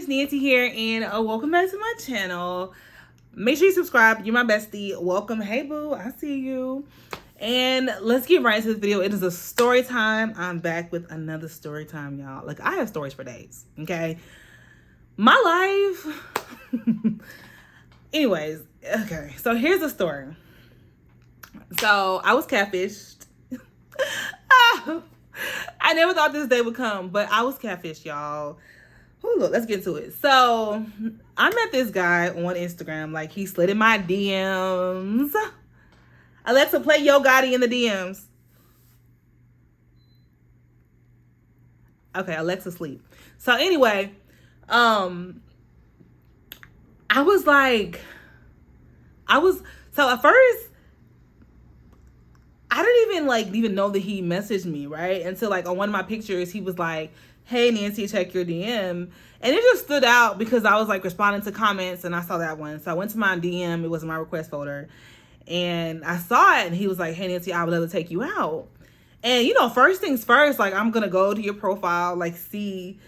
it's Nancy here, and welcome back to my channel. Make sure you subscribe. You're my bestie. Welcome. Hey, boo. I see you. And let's get right into this video. It is a story time. I'm back with another story time, y'all. Like, I have stories for days, okay? My life. Anyways, okay. So here's the story. So I was catfished. I never thought this day would come, but I was catfished, y'all. Ooh, look, let's get to it. So I met this guy on Instagram. Like, he slid in my DMs. Alexa, play Yo Gotti in the DMs. Okay, Alexa, sleep. So anyway, I was so at first, I didn't even know that he messaged me, right? Until like on one of my pictures, he was like, hey, Nancy, check your DM. And it just stood out because I was like responding to comments and I saw that one. So I went to my DM. It was in my request folder. And I saw it and he was like, hey, Nancy, I would love to take you out. And, you know, first things first, like, I'm going to go to your profile, like, see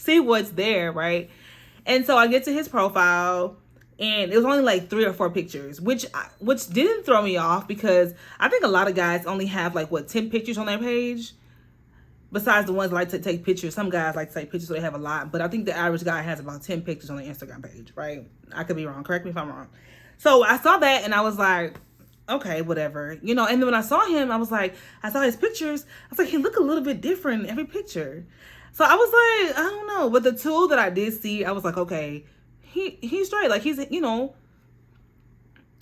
what's there, right? And so I get to his profile and it was only like 3 or 4 pictures, which didn't throw me off because I think a lot of guys only have like, 10 pictures on their page. Besides the ones that like to take pictures. Some guys like to take pictures, so they have a lot. But I think the average guy has about 10 pictures on their Instagram page, right? I could be wrong. Correct me if I'm wrong. So I saw that and I was like, okay, whatever. You know, and then when I saw him, I saw his pictures. I was like, he looked a little bit different in every picture. So I was like, I don't know. But the two that I did see, I was like, okay, he's straight. Like, he's, you know,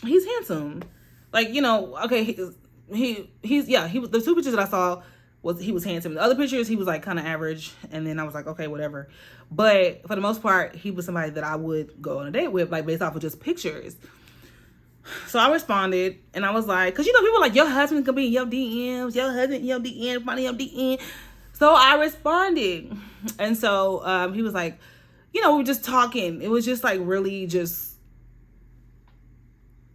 he's handsome. Like, you know, okay, he's the 2 pictures that I saw, he was handsome. The other pictures, he was like kind of average. And then I was like, okay, whatever. But for the most part, he was somebody that I would go on a date with, like based off of just pictures. So I responded and I was like, cause you know, people are like, your husband could be in your DMs, your husband in your DM, money in your DM. So I responded. And so he was like, you know, we were just talking. It was just like really just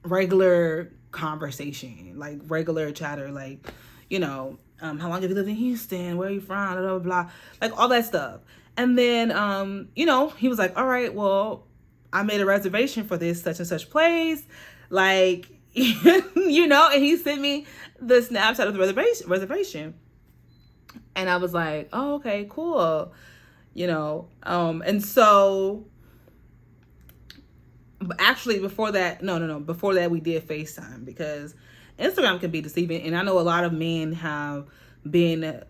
regular conversation, like regular chatter, like, you know, how long have you lived in Houston? Where are you from? Blah, blah, blah. Like all that stuff. And then, you know, he was like, all right, well, I made a reservation for this such and such place. Like, you know, and he sent me the snapshot of the reservation. And I was like, oh, okay, cool. You know, and so actually before that, before that we did FaceTime because Instagram can be deceiving. And I know a lot of men have been,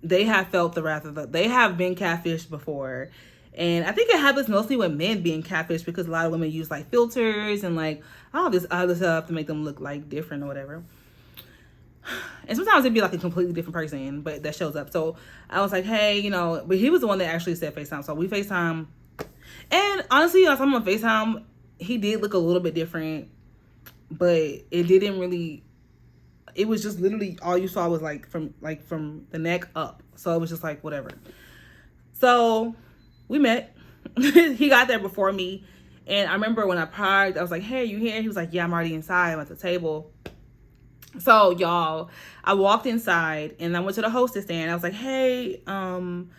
they have felt the wrath of they have been catfished before. And I think it happens mostly with men being catfished because a lot of women use like filters and like all this other stuff to make them look like different or whatever. And sometimes it'd be like a completely different person, but that shows up. So I was like, hey, you know, but he was the one that actually said FaceTime. So we FaceTime. And honestly, as I'm on FaceTime, he did look a little bit different, but it didn't really, it was just literally all you saw was like from the neck up. So it was just like, whatever. So we met. He got there before me. And I remember when I parked, I was like, hey, you here? He was like, yeah, I'm already inside. I'm at the table. So y'all, I walked inside and I went to the hostess stand. I was like, hey, I'm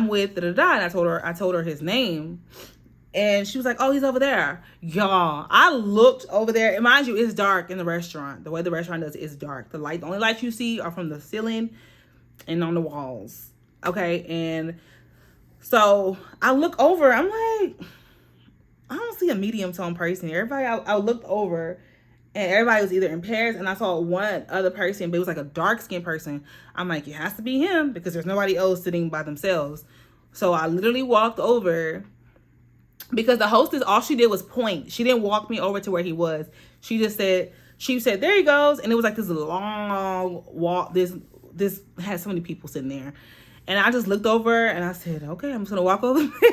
with da-da-da. And I told her his name. And she was like, oh, he's over there. Y'all, I looked over there. And mind you, it's dark in the restaurant. The way the restaurant does it is dark. The only lights you see are from the ceiling and on the walls. Okay. And so I look over. I'm like, I don't see a medium tone person here. Everybody, I looked over and everybody was either in pairs. And I saw one other person, but it was like a dark skinned person. I'm like, it has to be him because there's nobody else sitting by themselves. So I literally walked over because the hostess, all she did was point. She didn't walk me over to where he was. She said, there he goes. And it was like this long walk. This had so many people sitting there. And I just looked over and I said, okay, I'm just going to walk over there.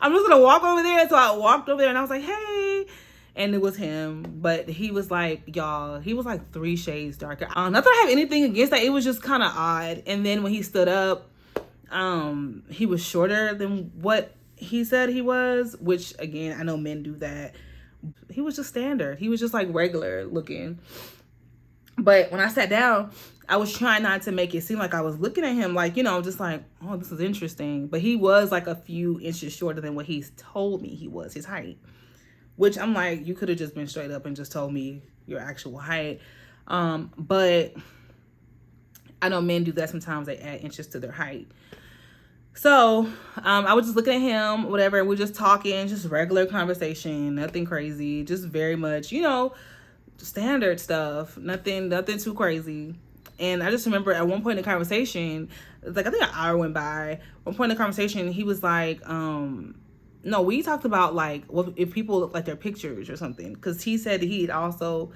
I'm just going to walk over there. So I walked over there and I was like, hey. And it was him. But he was like, y'all, he was like 3 shades darker. Not that I have anything against that. It was just kind of odd. And then when he stood up, he was shorter than what he said he was, which again, I know men do that. He was just standard. He was just like regular looking. But when I sat down, I was trying not to make it seem like I was looking at him like, you know, just like, oh, this is interesting. But he was like a few inches shorter than what he's told me he was, his height. Which I'm like, you could have just been straight up and just told me your actual height. But I know men do that sometimes. They add inches to their height. So I was just looking at him, whatever, and we're just talking, just regular conversation, nothing crazy, just very much, you know, standard stuff, nothing too crazy. And I just remember at one point in the conversation, like I think an hour went by. One point in the conversation, he was like, no, we talked about like what if people look like their pictures or something, because he said that he'd also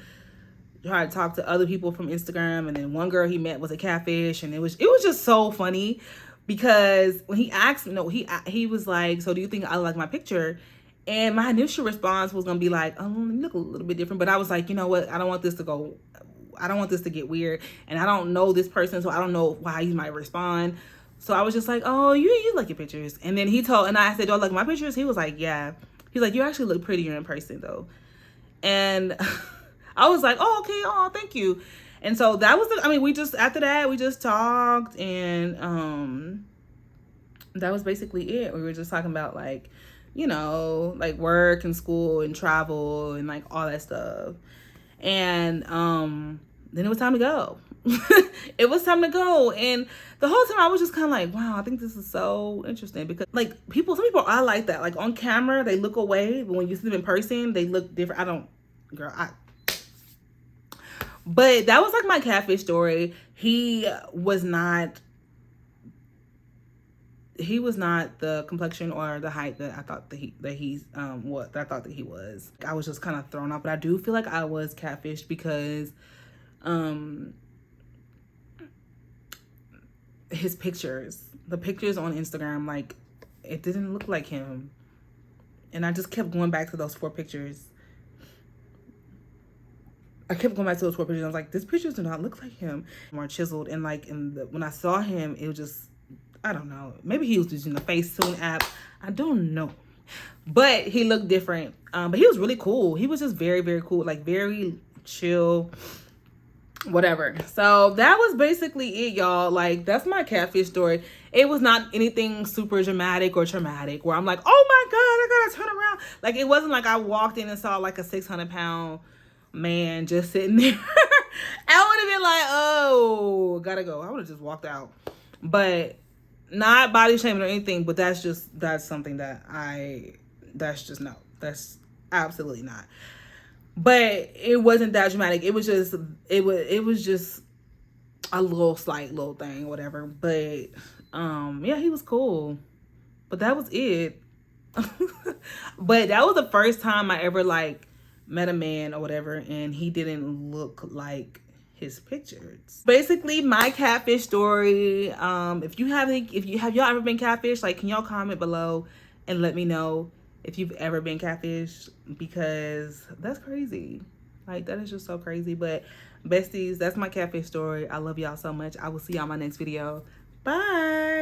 tried to talk to other people from Instagram, and then one girl he met was a catfish, and it was just so funny. Because when he asked me, no, he was like, so do you think I like my picture? And my initial response was going to be like, oh, you look a little bit different. But I was like, you know what? I don't want this to get weird. And I don't know this person, so I don't know how he might respond. So I was just like, oh, you like your pictures. And then and I said, do I like my pictures? He was like, yeah. He's like, you actually look prettier in person, though. And I was like, oh, okay. Oh, thank you. And so that was after that, we just talked, and that was basically it. We were just talking about like, you know, like work and school and travel and like all that stuff. And then it was time to go. It was time to go. And the whole time I was just kind of like, wow, I think this is so interesting, because like some people are like that. Like on camera, they look away, but when you see them in person, they look different. But that was like my catfish story. He was not the complexion or the height that I thought that he was. I was just kind of thrown off, but I do feel like I was catfished because the pictures on Instagram, like it didn't look like him. And I just kept going back to those 4 pictures. I was like, this pictures do not look like him. More chiseled, and like when I saw him, it was just, I don't know. Maybe he was using the Facetune app. I don't know. But he looked different. But he was really cool. He was just very, very cool. Like very chill, whatever. So that was basically it, y'all. Like that's my catfish story. It was not anything super dramatic or traumatic where I'm like, oh my God, I gotta turn around. Like it wasn't like I walked in and saw like a 600-pound man just sitting there. I would have been like, oh, gotta go. I would have just walked out. But not body shaming or anything, but that's something that's absolutely not. But it wasn't that dramatic. It was just a slight little thing, whatever. But yeah, he was cool. But that was it. But that was the first time I ever like met a man or whatever, and he didn't look like his pictures. Basically my catfish story. If y'all ever been catfished, like can y'all comment below and let me know if you've ever been catfished, because that's crazy. Like that is just so crazy. But besties, that's my catfish story. I love y'all so much. I will see y'all in my next video. Bye.